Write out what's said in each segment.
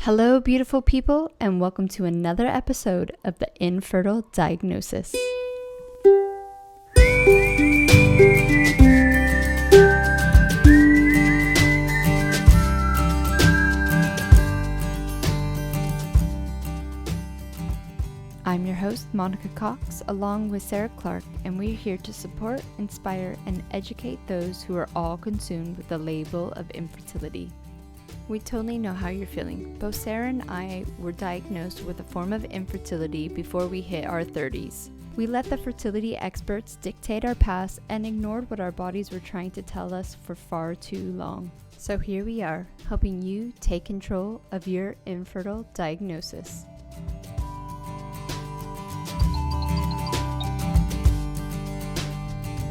Hello, beautiful people, and welcome to another episode of the Infertile Diagnosis. I'm your host, Monica Cox, along with Sarah Clark, and we're here to support, inspire, and educate those who are all consumed with the label of infertility. We totally know how you're feeling. Both Sarah and I were diagnosed with a form of infertility before we hit our 30s. We let the fertility experts dictate our past and ignored what our bodies were trying to tell us for far too long. So here we are, helping you take control of your infertile diagnosis.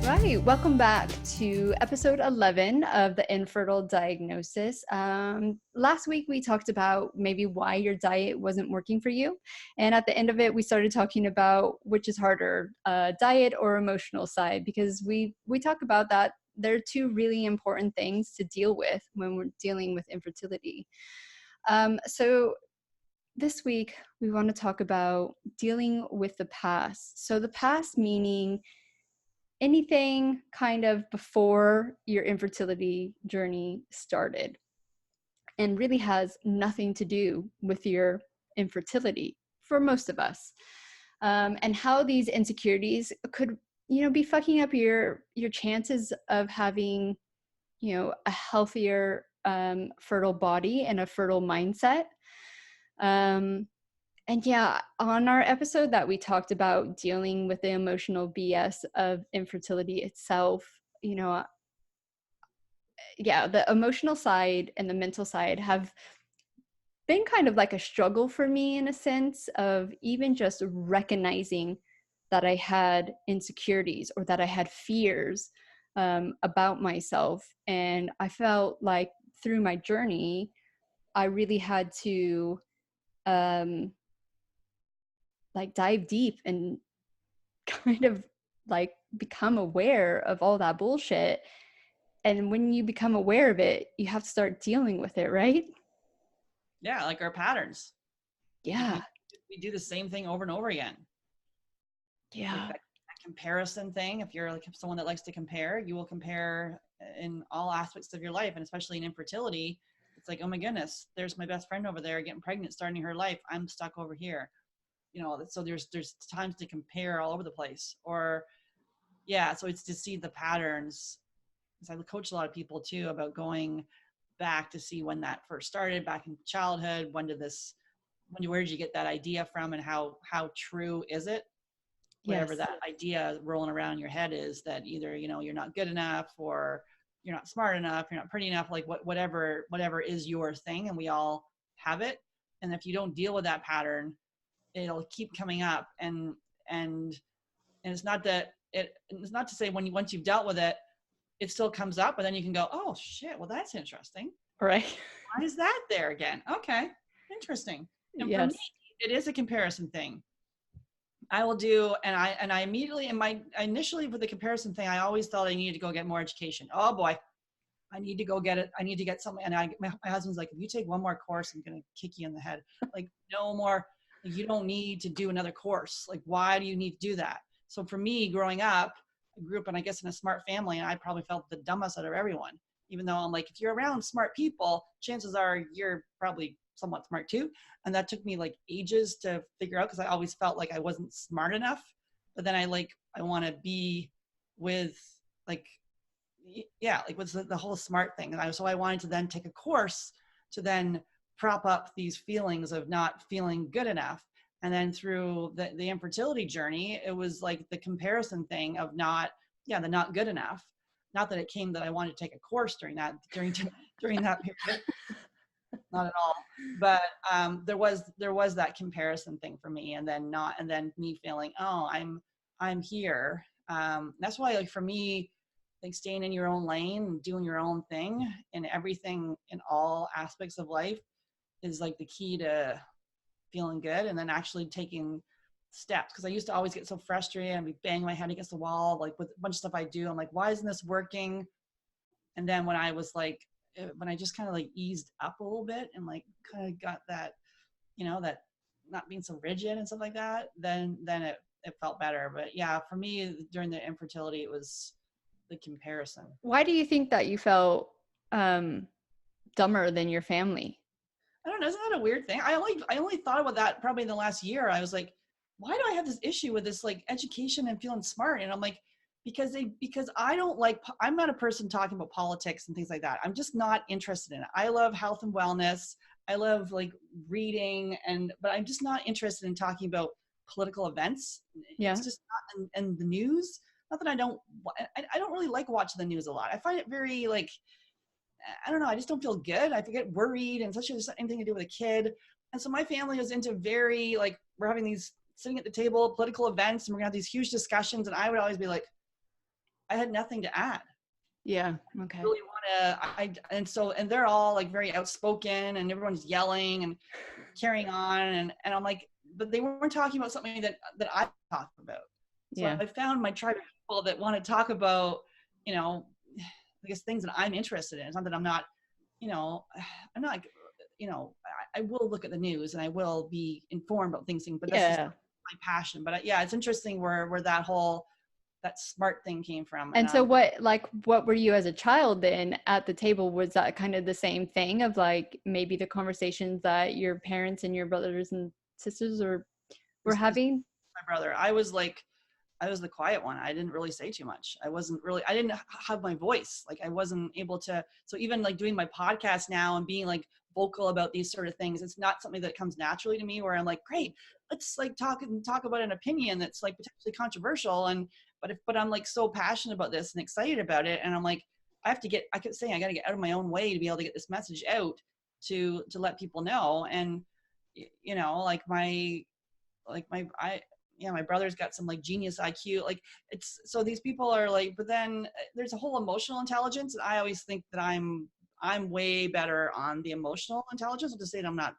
Right, welcome back to episode 11 of the Infertile Diagnosis. Last week we talked about maybe why your diet wasn't working for you. And at the end of it, we started talking about which is harder, diet or emotional side, because we talk about that. There are two really important things to deal with when we're dealing with infertility. So this week we want to talk about dealing with the past. So the past meaning anything kind of before your infertility journey started and really has nothing to do with your infertility for most of us, and how these insecurities could be fucking up your chances of having a healthier fertile body and a fertile mindset. And yeah, on our episode that we talked about dealing with the emotional BS of infertility itself, the emotional side and the mental side have been kind of like a struggle for me, in a sense of even just recognizing that I had insecurities or that I had fears about myself. And I felt like through my journey, I really had to like dive deep and kind of like become aware of all that bullshit. And when you become aware of it, you have to start dealing with it, right? Yeah, like our patterns. Yeah. We do the same thing over and over again. Yeah. Like that comparison thing. If you're like someone that likes to compare, you will compare in all aspects of your life, and especially in infertility. It's like, oh my goodness, there's my best friend over there getting pregnant, starting her life. I'm stuck over here. So there's times to compare all over the place. Or yeah, so it's to see the patterns. Because I coach a lot of people too about going back to see when that first started, back in childhood. Where did you get that idea from, and how true is it? Whatever Yes. that idea rolling around in your head is, that either you're not good enough, or you're not smart enough, you're not pretty enough, like whatever is your thing, and we all have it. And if you don't deal with that pattern, it'll keep coming up. And it's not to say once you've dealt with it, it still comes up, but then you can go, oh shit, well that's interesting. Right. Why is that there again? Okay, interesting. And for me, Yes. it is a comparison thing. I will do, and I immediately, initially for the comparison thing, I always thought I needed to go get more education. Oh boy, I need to go get it. I need to get something. And my husband's like, if you take one more course, I'm going to kick you in the head. Like, no more, like, you don't need to do another course. Like, why do you need to do that? So for me, growing up, I grew up, and I guess in a smart family, and I probably felt the dumbest out of everyone, even though I'm like, if you're around smart people, chances are you're probably somewhat smart too. And that took me like ages to figure out, because I always felt like I wasn't smart enough. But then I want to be with, like, yeah, like what's the whole smart thing. And so I wanted to then take a course to then prop up these feelings of not feeling good enough. And then through the infertility journey, it was like the comparison thing of the not good enough. Not that it came that I wanted to take a course during that period, not at all. But there was that comparison thing for me, and then me feeling, oh, I'm here. That's why, like, for me, like, staying in your own lane and doing your own thing in everything, in all aspects of life, is like the key to feeling good. And then actually taking steps, because I used to always get so frustrated and be banging my head against the wall, like with a bunch of stuff I do. I'm like, why isn't this working? And then when I was like, when I just kind of like eased up a little bit and like kind of got that, that not being so rigid and stuff like that, then it felt better. But yeah, for me during the infertility, it was the comparison. Why do you think that you felt dumber than your family? I don't know. Isn't that a weird thing? I only thought about that probably in the last year. I was like, why do I have this issue with this like education and feeling smart? And I'm like, because I don't like, I'm not a person talking about politics and things like that. I'm just not interested in it. I love health and wellness. I love like reading, but I'm just not interested in talking about political events. Yeah. It's just not in the news. Not that I don't really like watching the news a lot. I find it very like, I don't know, I just don't feel good. I get worried, and especially if there's anything to do with a kid. And so my family was into very like, we're having these sitting at the table, political events, and we're gonna have these huge discussions. And I would always be like, I had nothing to add. Yeah. Okay. Really want to, and they're all like very outspoken and everyone's yelling and carrying on. And I'm like, but they weren't talking about something that I talk about. So Yeah. I found my tribe of people that want to talk about, I guess things that I'm interested in. It's not that I'm not, I'm not, I will look at the news and I will be informed about things, but that's just Yeah. my passion. But yeah, it's interesting where that smart thing came from. And so what were you as a child then at the table? Was that kind of the same thing of like maybe the conversations that your parents and your brothers and sisters were This having? my brother. I was the quiet one. I didn't really say too much. I didn't have my voice. Like I wasn't able to, so even like doing my podcast now and being like vocal about these sort of things, it's not something that comes naturally to me where I'm like, great, let's like talk about an opinion that's like potentially controversial. But I'm like so passionate about this and excited about it. And I'm like, I kept saying, I got to get out of my own way to be able to get this message out to let people know. And, my brother's got some like genius IQ. Like it's, so these people are like, but then there's a whole emotional intelligence. And I always think that I'm way better on the emotional intelligence. Not to say that I'm not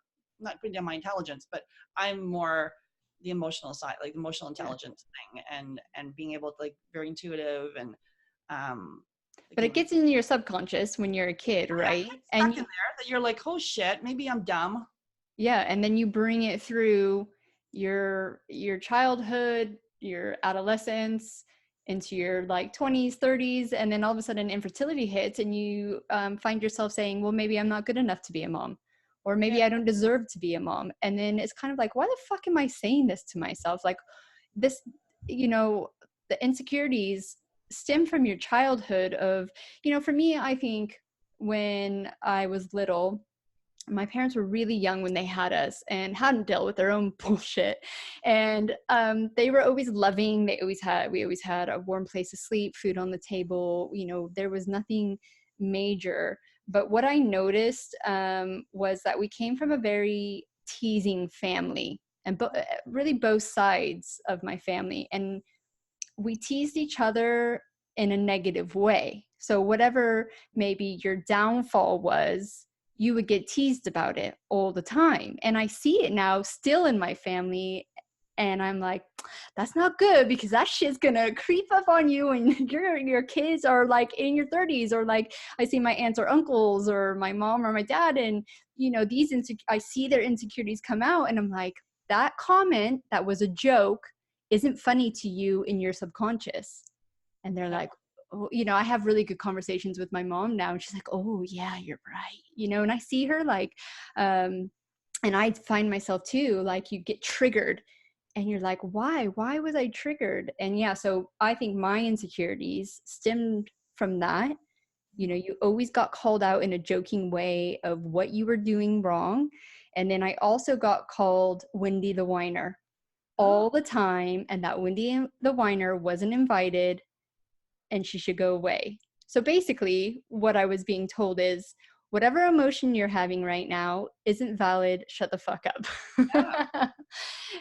putting down my intelligence, but I'm more the emotional side, like the emotional Yeah. intelligence thing, and being able to like very intuitive and But it gets into your subconscious when you're a kid, yeah, right? it gets And stuck in there that you're like, oh shit, maybe I'm dumb. yeah, and then you bring it through your childhood, your adolescence, into your like 20s, 30s, and then all of a sudden infertility hits, and you find yourself saying, "Well, maybe I'm not good enough to be a mom, or Yeah. maybe I don't deserve to be a mom." And then it's kind of like, why the fuck am I saying this to myself? Like this, the insecurities stem from your childhood. Of, for me, I think when I was little, my parents were really young when they had us and hadn't dealt with their own bullshit, and they were always loving. We always had a warm place to sleep, food on the table. There was nothing major. But what I noticed was that we came from a very teasing family, and really both sides of my family, and we teased each other in a negative way. So whatever maybe your downfall was, you would get teased about it all the time. And I see it now still in my family. And I'm like, that's not good, because that shit's gonna creep up on you when your kids are like in your 30s, or like I see my aunts or uncles or my mom or my dad, and I see their insecurities come out, and I'm like, that comment that was a joke isn't funny to you in your subconscious. And they're like, oh, I have really good conversations with my mom now, and she's like, oh yeah, you're right. And I see her like, and I find myself too, like you get triggered and you're like, why was I triggered? And yeah, so I think my insecurities stemmed from that. You always got called out in a joking way of what you were doing wrong. And then I also got called Wendy the whiner Oh, all the time, and that Wendy the whiner wasn't invited and she should go away. So basically, what I was being told is, whatever emotion you're having right now isn't valid, shut the fuck up.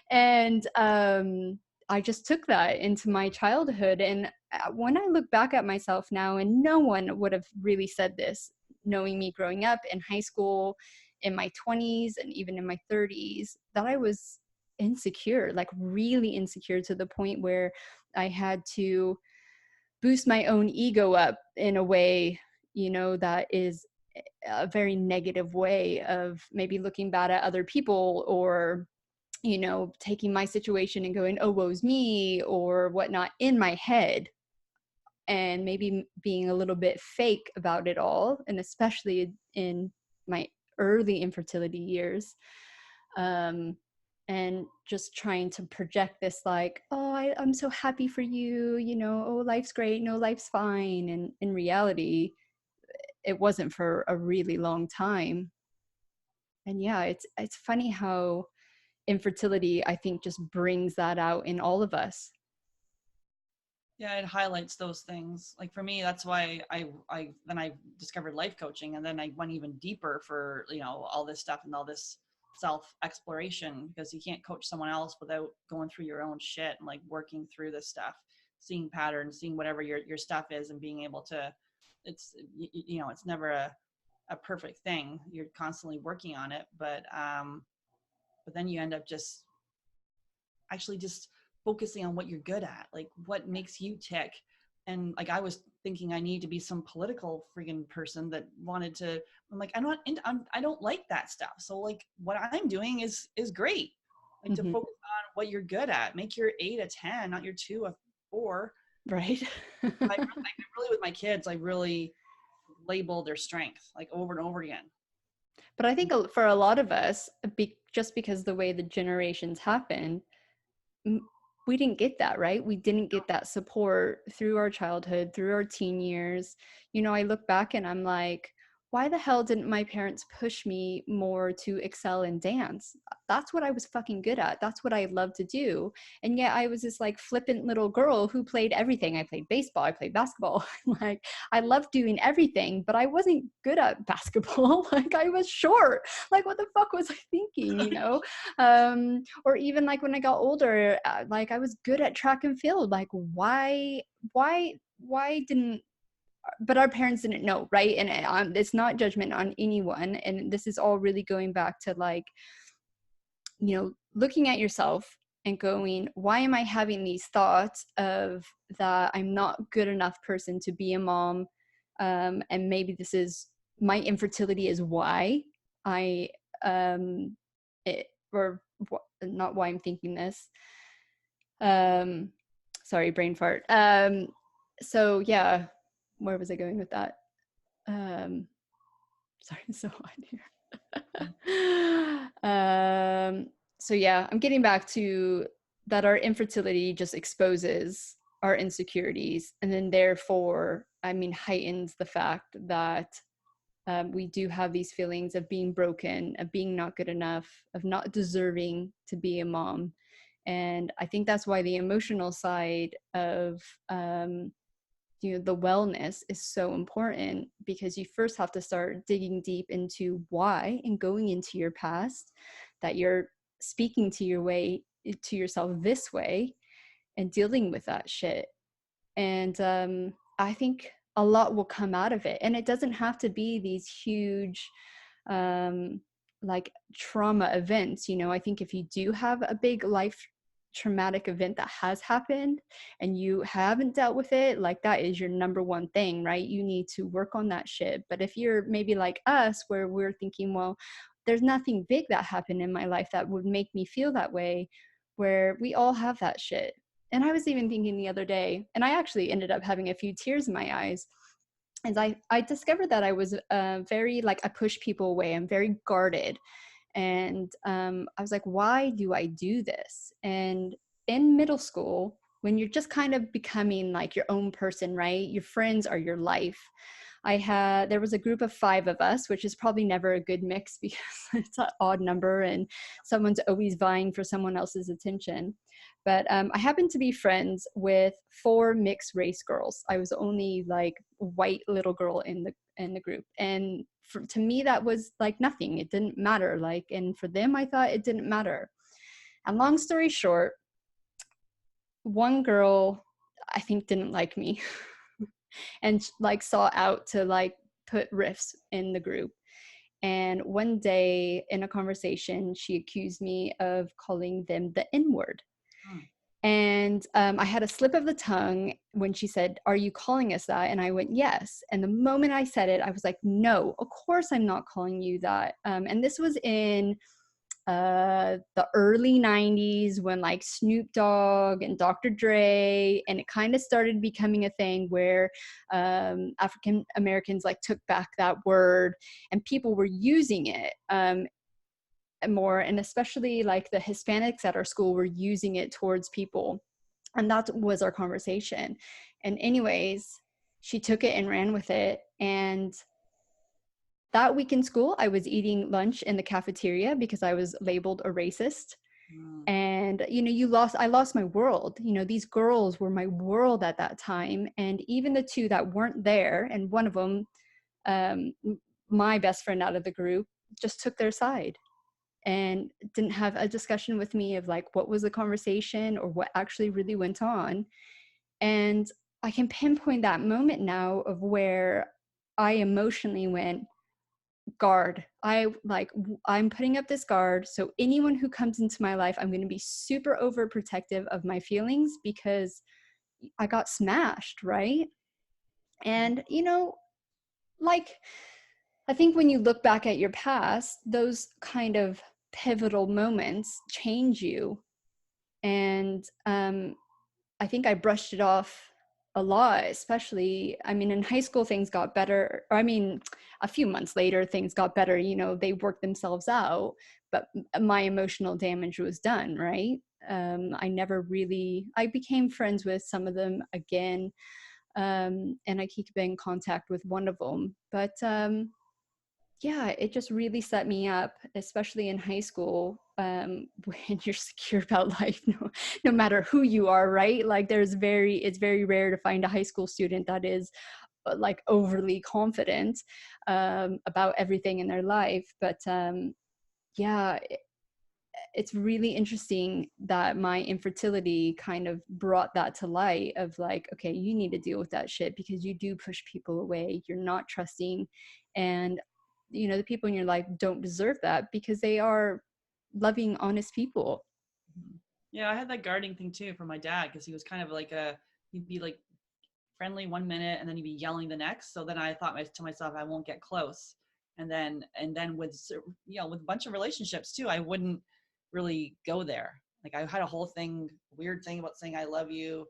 And I just took that into my childhood. And when I look back at myself now, and no one would have really said this, knowing me growing up in high school, in my 20s, and even in my 30s, that I was insecure, like really insecure, to the point where I had to boost my own ego up in a way, that is a very negative way of maybe looking bad at other people, or taking my situation and going, oh, woe's me or whatnot in my head, and maybe being a little bit fake about it all, and especially in my early infertility years. And just trying to project this like, oh, I'm so happy for you, oh, life's great, no, life's fine. And in reality, it wasn't for a really long time. And yeah, it's funny how infertility, I think, just brings that out in all of us. Yeah, it highlights those things. Like for me, that's why I discovered life coaching, and then I went even deeper for all this stuff and all this self exploration, because you can't coach someone else without going through your own shit and like working through this stuff, seeing patterns, seeing whatever your stuff is, and being able to. It's never a perfect thing. You're constantly working on it, but then you end up just actually just focusing on what you're good at, like what makes you tick. And like I was thinking I need to be some political friggin' person that wanted to. I'm like, I don't like that stuff. So like what I'm doing is great. Like to Mm-hmm. focus on what you're good at. Make your 8 a 10, not your 2 a 4. Right. I really with my kids, I really label their strength like over and over again. But I think for a lot of us, just because the way the generations happen, we didn't get that, right? We didn't get that support through our childhood, through our teen years. I look back and I'm like, why the hell didn't my parents push me more to excel in dance? That's what I was fucking good at. That's what I loved to do. And yet I was this like flippant little girl who played everything. I played baseball, I played basketball. Like I loved doing everything, but I wasn't good at basketball. Like I was short. Like what the fuck was I thinking, or even like when I got older, like I was good at track and field. Like why didn't, but our parents didn't know, right? And it's not judgment on anyone, and this is all really going back to like, looking at yourself and going, why am I having these thoughts of that I'm not good enough person to be a mom, and maybe this is my infertility is why I or not why I'm thinking this. Sorry, brain fart. So yeah, where was I going with that? Sorry, it's so hot here. So yeah, I'm getting back to that our infertility just exposes our insecurities, and then therefore, heightens the fact that we do have these feelings of being broken, of being not good enough, of not deserving to be a mom. And I think that's why the emotional side of the wellness is so important, because you first have to start digging deep into why and going into your past, that you're speaking to yourself this way and dealing with that shit. And I think a lot will come out of it, and it doesn't have to be these huge like trauma events. I think if you do have a big life traumatic event that has happened and you haven't dealt with it, like that is your number one thing, right? You need to work on that shit. But if you're maybe like us, where we're thinking, well, there's nothing big that happened in my life that would make me feel that way, where we all have that shit. And I was even thinking the other day, and I actually ended up having a few tears in my eyes, as I discovered that I was very like, I push people away. I'm very guarded. And I was like, why do I do this? And in middle school, when you're just kind of becoming like your own person, right? Your friends are your life. There was a group of 5 of us, which is probably never a good mix because it's an odd number and someone's always vying for someone else's attention. But I happened to be friends with 4 mixed race girls. I was only like white little girl in the group. And to me, that was like nothing. It didn't matter. Like, and for them, I thought it didn't matter. And long story short, one girl, I think, didn't like me and like sought out to like put rifts in the group. And one day in a conversation, she accused me of calling them the N-word. Hmm. And I had a slip of the tongue when she said, "Are you calling us that?" And I went, "Yes." And the moment I said it, I was like, "No, of course I'm not calling you that." And this was in the early 90s, when like Snoop Dogg and Dr. Dre, and it kind of started becoming a thing where African Americans like took back that word, and people were using it more, and especially like the Hispanics at our school were using it towards people. And that was our conversation. And anyways, she took it and ran with it. And that week in school, I was eating lunch in the cafeteria because I was labeled a racist. Mm. And I lost my world. These girls were my world at that time. And even the two that weren't there, and one of them, um, my best friend out of the group, just took their side and didn't have a discussion with me of like what was the conversation or what actually really went on. And I can pinpoint that moment now of where I emotionally went, guard. I'm putting up this guard, so anyone who comes into my life, I'm going to be super overprotective of my feelings because I got smashed, right? And like, I think when you look back at your past, those kind of pivotal moments change you. And I think I brushed it off a lot, especially, I mean, in high school, things got better. I mean, a few months later, things got better, they worked themselves out, but my emotional damage was done, right? I became friends with some of them again. And I keep in contact with one of them. But yeah, it just really set me up, especially in high school, when you're secure about life, no matter who you are, right? Like it's very rare to find a high school student that is like overly confident about everything in their life. But yeah, it's really interesting that my infertility kind of brought that to light of like, okay, you need to deal with that shit because you do push people away. You're not trusting. And, the people in your life don't deserve that because they are loving, honest people. Yeah, I had that guarding thing too from my dad because he was kind of like he'd be like friendly one minute and then he'd be yelling the next. So then I thought to myself, I won't get close. And then with a bunch of relationships too, I wouldn't really go there. Like I had a whole weird thing about saying I love you,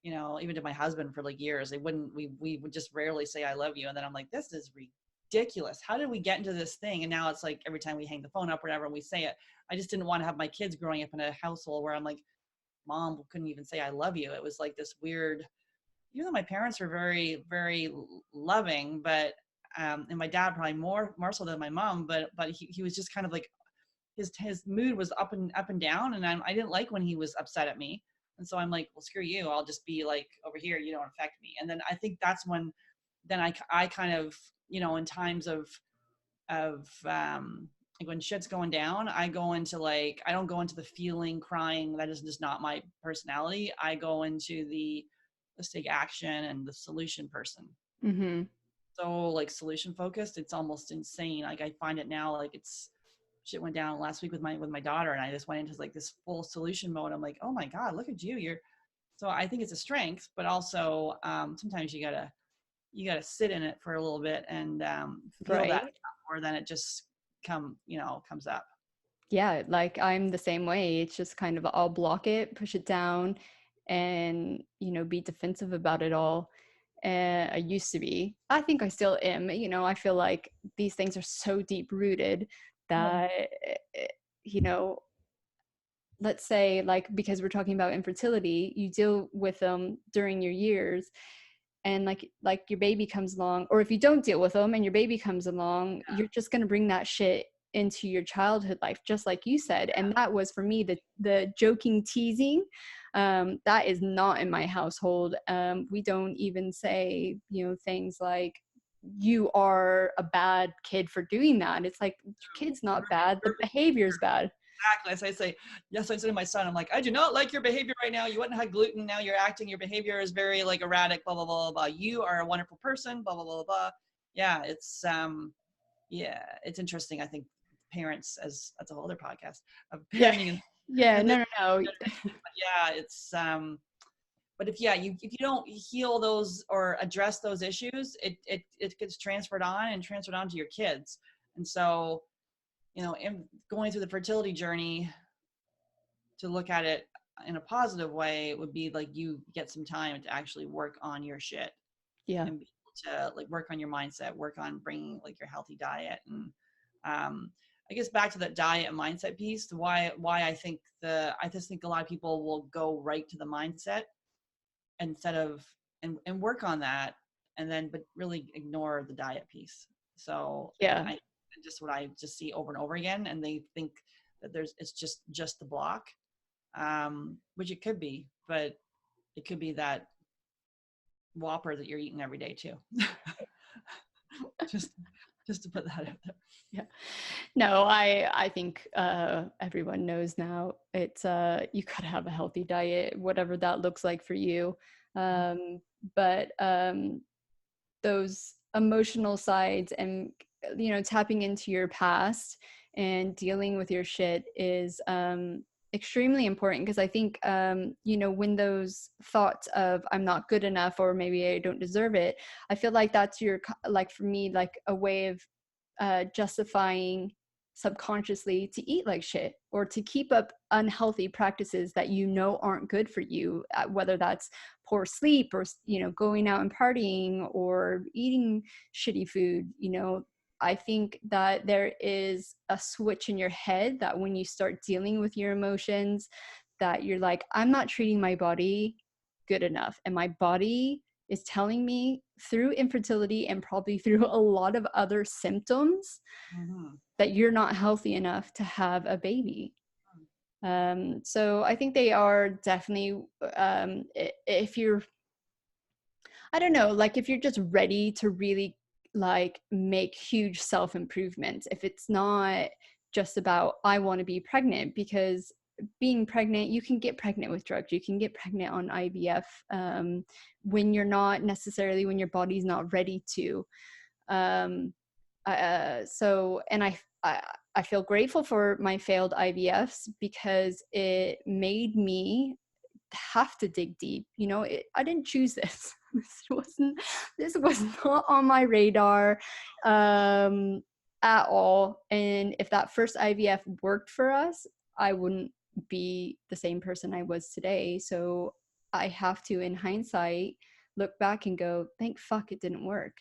even to my husband for like years. We would just rarely say I love you. And then I'm like, this is ridiculous. How did we get into this thing? And now it's like every time we hang the phone up or whatever, we say it. I just didn't want to have my kids growing up in a household where I'm like, mom couldn't even say I love you. It was like this weird, even though my parents were very, very loving, but and my dad probably more so than my mom, but he was just kind of like his mood was up and down, and I didn't like when he was upset at me, and so I'm like, well, screw you, I'll just be like over here, you don't affect me. And then I think that's when then I kind of, in times of like when shit's going down, I go into like, I don't go into the feeling, crying. That is just not my personality. I go into the let's take action and the solution person. Mm-hmm. So like solution focused, it's almost insane. Like I find it now, like it's shit went down last week with my daughter, and I just went into like this full solution mode. I'm like, oh my God, look at you. So I think it's a strength, but also sometimes you gotta sit in it for a little bit and feel that Right. more than it just comes up. Yeah, like I'm the same way. It's just kind of, I'll block it, push it down, and be defensive about it all. And I used to be. I think I still am. I feel like these things are so deep rooted that eh, you know let's say, like, because we're talking about infertility, you deal with them during your years, and like your baby comes along, or if you don't deal with them and your baby comes along, you're just going to bring that shit into your childhood life, just like you said. And that was for me the joking, teasing, that is not in my household. We don't even say things like, you are a bad kid for doing that. It's like, your kid's not bad, the behavior's bad. Exactly. As I say, yes, I say to my son, I'm like, I do not like your behavior right now. You wouldn't have gluten. Now you're acting, your behavior is very like erratic, blah, blah, blah, blah. You are a wonderful person, blah, blah, blah, blah. Yeah, it's interesting. I think parents, as that's a whole other podcast of Yeah. parenting and Yeah, And then, no, no, no. yeah, it's but if if you don't heal those or address those issues, it gets transferred on and transferred on to your kids. And so, in going through the fertility journey, to look at it in a positive way would be like you get some time to actually work on your shit Yeah, and be able to like work on your mindset, work on bringing like your healthy diet. And I guess back to that diet and mindset piece, why I just think a lot of people will go right to the mindset instead of and work on that, and then but really ignore the diet piece. So and yeah. I just what I just see over and over again, and they think that it's just the block, which it could be, but it could be that Whopper that you're eating every day too. just just to put that out there. Yeah. No, I think everyone knows now. It's you gotta have a healthy diet, whatever that looks like for you. Um, but those emotional sides and tapping into your past and dealing with your shit is extremely important, because I think when those thoughts of I'm not good enough or maybe I don't deserve it, I feel like that's your, like for me, like a way of justifying subconsciously to eat like shit or to keep up unhealthy practices that aren't good for you, whether that's poor sleep or going out and partying or eating shitty food. I think that there is a switch in your head that when you start dealing with your emotions, that you're like, I'm not treating my body good enough, and my body is telling me through infertility and probably through a lot of other symptoms Mm-hmm. that you're not healthy enough to have a baby. So I think they are definitely, if you're, I don't know, like if you're just ready to really like make huge self improvements, if it's not just about, I want to be pregnant, because being pregnant, you can get pregnant with drugs, you can get pregnant on IVF, when you're not necessarily, when your body's not ready to. Um, so, and I feel grateful for my failed IVFs because it made me have to dig deep. I didn't choose this. This was not on my radar at all. And if that first IVF worked for us, I wouldn't be the same person I was today. So I have to, in hindsight, look back and go, thank fuck it didn't work,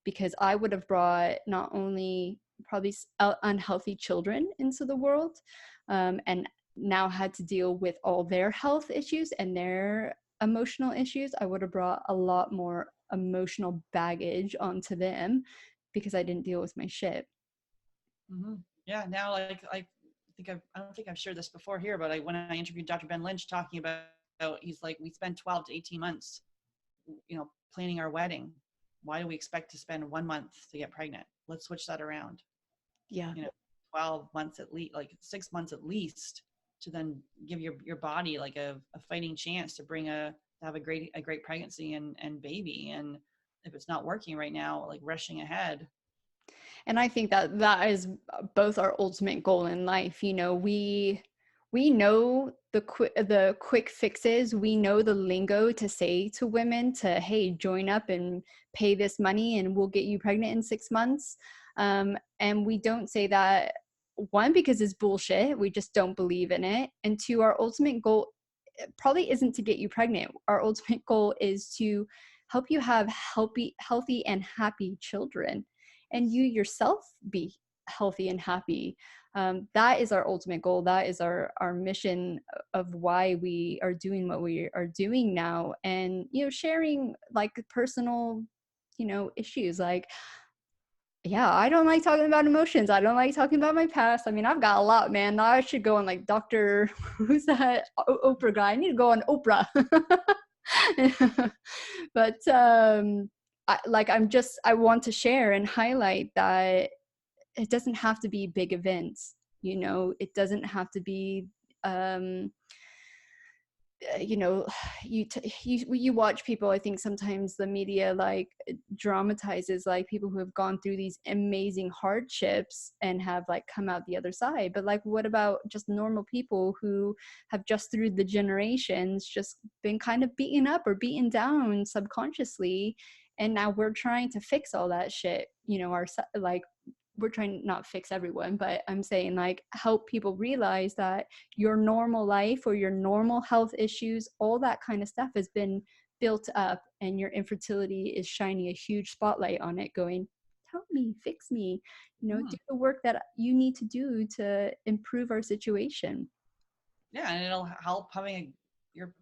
because I would have brought not only probably unhealthy children into the world, and now had to deal with all their health issues and their emotional issues. I would have brought a lot more emotional baggage onto them because I didn't deal with my shit. Mm-hmm. Yeah. Now, I don't think I've shared this before here, but when I interviewed Dr. Ben Lynch talking about, he's like, we spent 12 to 18 months, planning our wedding. Why do we expect to spend 1 month to get pregnant? Let's switch that around. Yeah. 12 months at least, like 6 months at least, to then give your body like a fighting chance to have a great pregnancy and baby. And if it's not working right now, like rushing ahead. And I think that that is both our ultimate goal in life. We know the quick fixes. We know the lingo to say to women to, hey, join up and pay this money and we'll get you pregnant in 6 months. And we don't say that, one, because it's bullshit, we just don't believe in it, and two, our ultimate goal probably isn't to get you pregnant. Our ultimate goal is to help you have healthy and happy children, and you yourself be healthy and happy. That is our ultimate goal. That is our mission of why we are doing what we are doing now. And sharing like personal issues, like, yeah, I don't like talking about emotions. I don't like talking about my past. I mean, I've got a lot, man. Now I should go on like Dr. Who's that Oprah guy? I need to go on Oprah. But I want to share and highlight that it doesn't have to be big events. It doesn't have to be you know, you watch people, I think sometimes the media like dramatizes like people who have gone through these amazing hardships and have like come out the other side, but like what about just normal people who have just through the generations just been kind of beaten up or beaten down subconsciously, and now we're trying to fix all that shit, you know, our like we're trying to not fix everyone, but I'm saying like help people realize that your normal life or your normal health issues, all that kind of stuff has been built up, and your infertility is shining a huge spotlight on it, going, help me, fix me, you know, do Mm. the work that you need to do to improve our situation. Yeah, and it'll help having your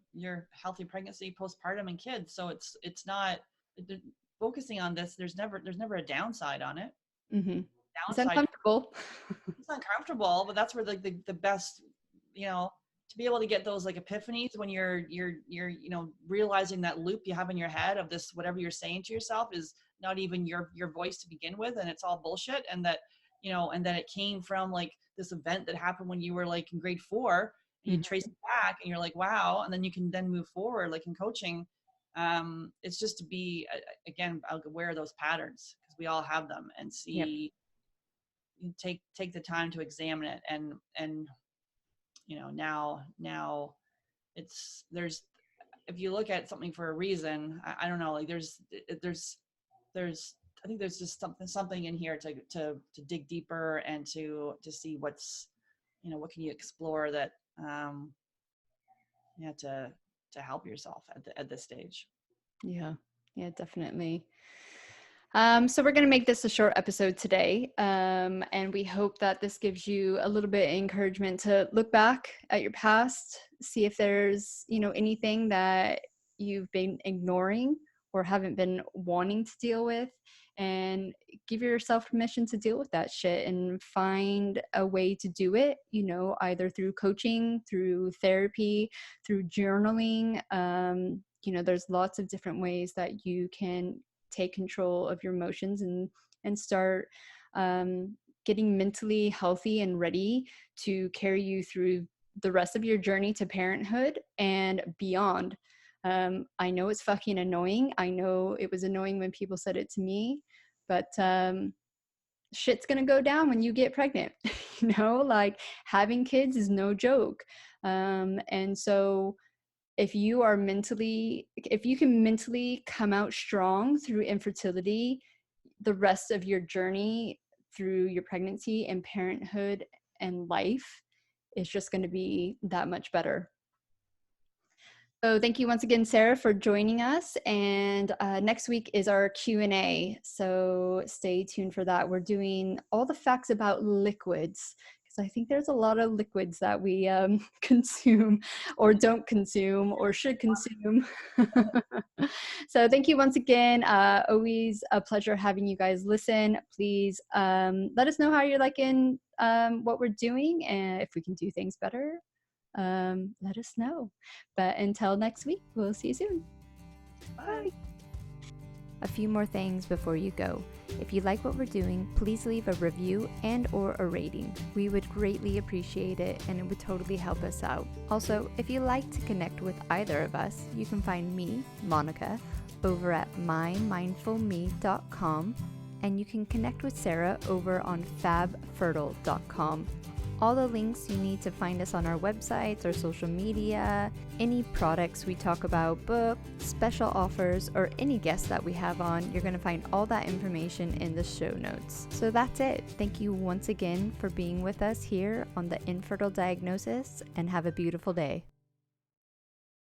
healthy pregnancy, postpartum, and kids. So it's not focusing on this. There's never a downside on it. Mm-hmm. It's Downside, uncomfortable. it's uncomfortable, but that's where the best, you know, to be able to get those like epiphanies when you're realizing that loop you have in your head of this whatever you're saying to yourself is not even your voice to begin with, and it's all bullshit, and that and that it came from like this event that happened when you were like in grade 4, and you Mm-hmm. trace it back and you're like, wow, and then you can then move forward like in coaching. It's just to be again aware of those patterns because we all have them, and Yep. see, take the time to examine it, and now there's, if you look at something for a reason, I don't know, like there's I think there's just something in here to dig deeper and to see what's, what can you explore that, yeah, to help yourself at this stage. Yeah. Yeah, definitely. So we're going to make this a short episode today, and we hope that this gives you a little bit of encouragement to look back at your past, see if there's, you know, anything that you've been ignoring or haven't been wanting to deal with, and give yourself permission to deal with that shit and find a way to do it, you know, either through coaching, through therapy, through journaling. You know, there's lots of different ways that you can take control of your emotions and start getting mentally healthy and ready to carry you through the rest of your journey to parenthood and beyond. I know it's fucking annoying. I know it was annoying when people said it to me, but shit's gonna go down when you get pregnant. You know, like having kids is no joke. And so if you are mentally, if you can mentally come out strong through infertility, the rest of your journey through your pregnancy and parenthood and life is just going to be that much better. So thank you once again, Sarah, for joining us. And next week is our Q&A. So stay tuned for that. We're doing all the facts about liquids, because I think there's a lot of liquids that we consume or don't consume or should consume. So thank you once again. Always a pleasure having you guys listen. Please let us know how you're liking what we're doing, and if we can do things better, let us know. But until next week, we'll see you soon. Bye. Bye. A few more things before you go. If you like what we're doing, please leave a review and or a rating. We would greatly appreciate it, and it would totally help us out. Also, if you like to connect with either of us, you can find me, Monica, over at mymindfulme.com, and you can connect with Sarah over on fabfertile.com. All the links you need to find us on our websites, our social media, any products we talk about, books, special offers, or any guests that we have on, you're going to find all that information in the show notes. So that's it. Thank you once again for being with us here on the Infertile Diagnosis, and have a beautiful day.